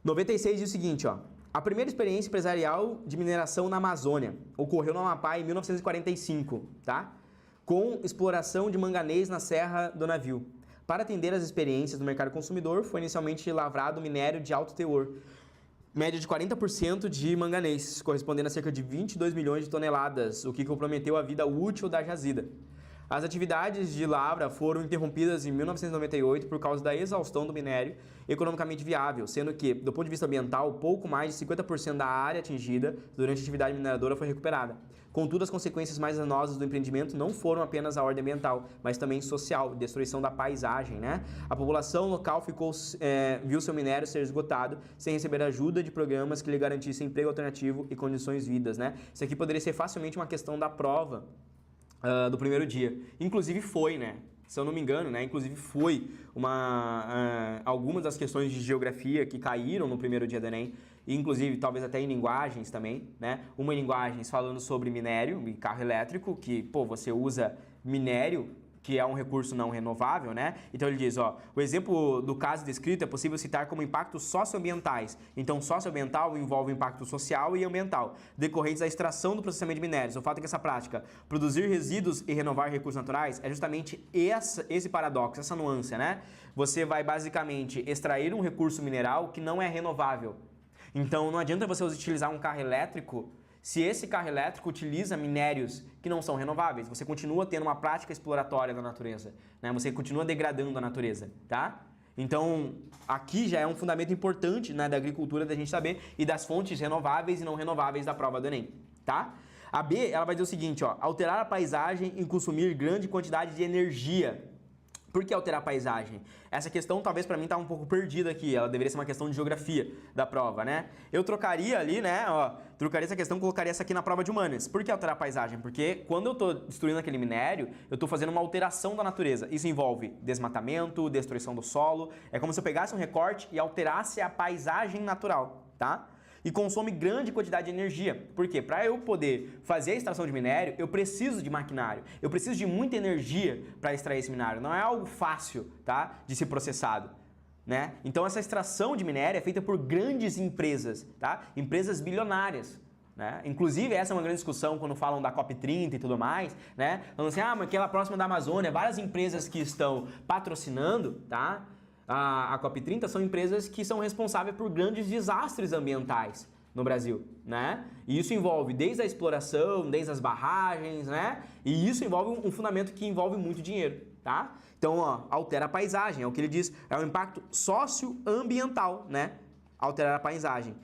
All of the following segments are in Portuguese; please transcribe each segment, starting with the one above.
96 diz o seguinte, ó. A primeira experiência empresarial de mineração na Amazônia ocorreu no Amapá em 1945, tá? Com exploração de manganês na Serra do Navio. Para atender às experiências do mercado consumidor, foi inicialmente lavrado minério de alto teor, média de 40% de manganês, correspondendo a cerca de 22 milhões de toneladas, o que comprometeu a vida útil da jazida. As atividades de lavra foram interrompidas em 1998 por causa da exaustão do minério economicamente viável, sendo que, do ponto de vista ambiental, pouco mais de 50% da área atingida durante a atividade mineradora foi recuperada. Contudo, as consequências mais danosas do empreendimento não foram apenas a ordem ambiental, mas também social, destruição da paisagem, né? A população local viu seu minério ser esgotado sem receber ajuda de programas que lhe garantissem emprego alternativo e condições de vida, né? Isso aqui poderia ser facilmente uma questão da prova do primeiro dia. Inclusive foi, né? Se eu não me engano, né? Inclusive foi algumas das questões de geografia que caíram no primeiro dia do Enem, e inclusive talvez até em linguagens também, né? Uma em linguagens falando sobre minério e carro elétrico, que, pô, você usa minério, que é um recurso não renovável, né? Então ele diz, ó, o exemplo do caso descrito é possível citar como impactos socioambientais. Então, socioambiental envolve impacto social e ambiental, decorrentes da extração do processamento de minérios. O fato é que essa prática, produzir resíduos e renovar recursos naturais, é justamente esse paradoxo, essa nuance, né? Você vai basicamente extrair um recurso mineral que não é renovável. Então, não adianta você utilizar um carro elétrico se esse carro elétrico utiliza minérios que não são renováveis. Você continua tendo uma prática exploratória da natureza, né? Você continua degradando a natureza, tá? Então, aqui já é um fundamento importante, né, da agricultura, da gente saber, e das fontes renováveis e não renováveis da prova do Enem, tá? A B, ela vai dizer o seguinte, ó, alterar a paisagem e consumir grande quantidade de energia. Por que alterar a paisagem? Essa questão talvez para mim tá um pouco perdida aqui, ela deveria ser uma questão de geografia da prova, né? Eu trocaria ali, né, ó, trocaria essa questão, colocaria essa aqui na prova de humanas. Por que alterar a paisagem? Porque quando eu tô destruindo aquele minério, eu tô fazendo uma alteração da natureza. Isso envolve desmatamento, destruição do solo, é como se eu pegasse um recorte e alterasse a paisagem natural, tá? E consome grande quantidade de energia. Por quê? Para eu poder fazer a extração de minério, eu preciso de maquinário. Eu preciso de muita energia para extrair esse minério. Não é algo fácil, tá, de ser processado, né? Então essa extração de minério é feita por grandes empresas, tá? Empresas bilionárias, né? Inclusive essa é uma grande discussão quando falam da COP30 e tudo mais, né? Falando assim, mas aquela próxima da Amazônia, várias empresas que estão patrocinando, tá? A COP30 são empresas que são responsáveis por grandes desastres ambientais no Brasil, né? E isso envolve desde a exploração, desde as barragens, né? E isso envolve um fundamento que envolve muito dinheiro, tá? Então, ó, altera a paisagem, é o que ele diz, é um impacto socioambiental, né? Alterar a paisagem.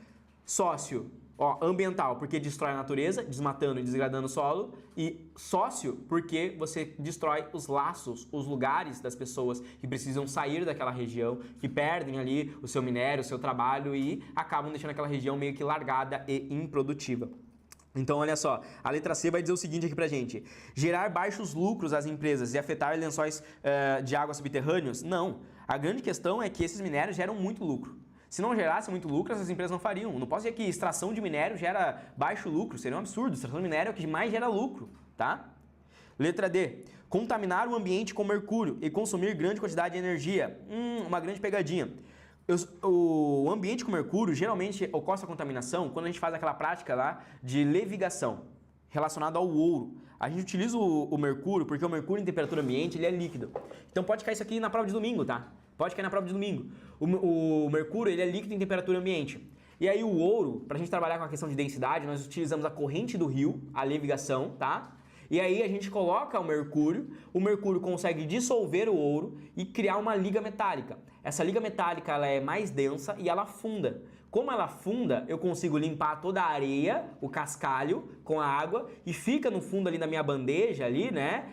Ambiental, porque destrói a natureza, desmatando e degradando o solo, e sócio, porque você destrói os laços, os lugares das pessoas que precisam sair daquela região, que perdem ali o seu minério, o seu trabalho e acabam deixando aquela região meio que largada e improdutiva. Então, olha só, a letra C vai dizer o seguinte aqui pra gente: gerar baixos lucros às empresas e afetar lençóis de água subterrâneos? Não. A grande questão é que esses minérios geram muito lucro. Se não gerasse muito lucro, essas empresas não fariam. Não posso dizer que extração de minério gera baixo lucro, seria um absurdo. Extração de minério é o que mais gera lucro, tá? Letra D. Contaminar o ambiente com mercúrio e consumir grande quantidade de energia. Uma grande pegadinha. O ambiente com mercúrio, geralmente ocorre essa contaminação quando a gente faz aquela prática lá de levigação, relacionado ao ouro. A gente utiliza o mercúrio porque o mercúrio em temperatura ambiente ele é líquido. Então pode cair isso aqui na prova de domingo, tá? Pode cair na prova de domingo. O mercúrio ele é líquido em temperatura ambiente. E aí o ouro, para a gente trabalhar com a questão de densidade, nós utilizamos a corrente do rio, a levigação, tá? E aí a gente coloca o mercúrio consegue dissolver o ouro e criar uma liga metálica. Essa liga metálica ela é mais densa e ela afunda. Como ela afunda, eu consigo limpar toda a areia, o cascalho, com a água e fica no fundo ali da minha bandeja ali, né,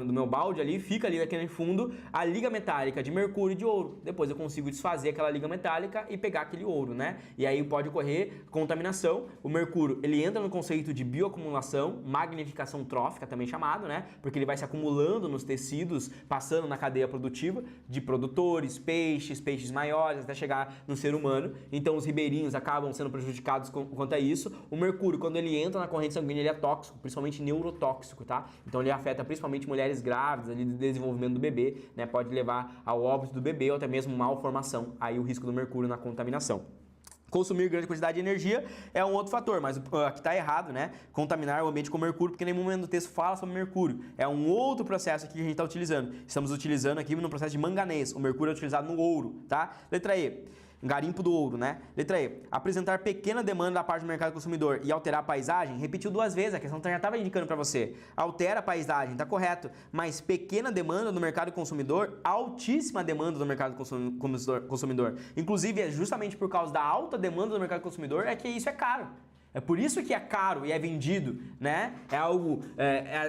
do meu balde ali, fica ali naquele fundo a liga metálica de mercúrio e de ouro. Depois eu consigo desfazer aquela liga metálica e pegar aquele ouro, né? E aí pode ocorrer contaminação. O mercúrio, ele entra no conceito de bioacumulação, magnificação trófica também chamado, né? Porque ele vai se acumulando nos tecidos, passando na cadeia produtiva de produtores, peixes maiores, até chegar no ser humano. Então então os ribeirinhos acabam sendo prejudicados quanto a isso. O mercúrio, quando ele entra na corrente sanguínea, ele é tóxico, principalmente neurotóxico, tá? Então ele afeta principalmente mulheres grávidas, ali do desenvolvimento do bebê, né? Pode levar ao óbito do bebê ou até mesmo malformação, aí o risco do mercúrio na contaminação. Consumir grande quantidade de energia é um outro fator, mas aqui está errado, né? Contaminar o ambiente com mercúrio, porque em nenhum momento do texto fala sobre mercúrio. É um outro processo aqui que a gente está utilizando. Estamos utilizando aqui no processo de manganês. O mercúrio é utilizado no ouro, tá? Letra E. Garimpo do ouro, né? Letra E. Apresentar pequena demanda da parte do mercado consumidor e alterar a paisagem. Repetiu 2 vezes, a questão já estava indicando para você. Altera a paisagem, tá correto. Mas pequena demanda do mercado consumidor, altíssima demanda do mercado consumidor. Inclusive, é justamente por causa da alta demanda do mercado consumidor é que isso é caro. É por isso que é caro e é vendido, né? É algo,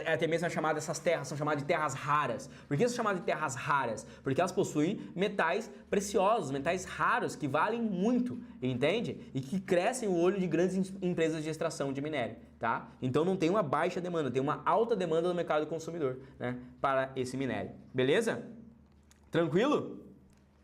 até mesmo chamado, essas terras são chamadas de terras raras. Por que são chamadas de terras raras? Porque elas possuem metais preciosos, metais raros que valem muito, entende? E que crescem o olho de grandes empresas de extração de minério, tá? Então não tem uma baixa demanda, tem uma alta demanda no mercado consumidor, né? Para esse minério, beleza? Tranquilo?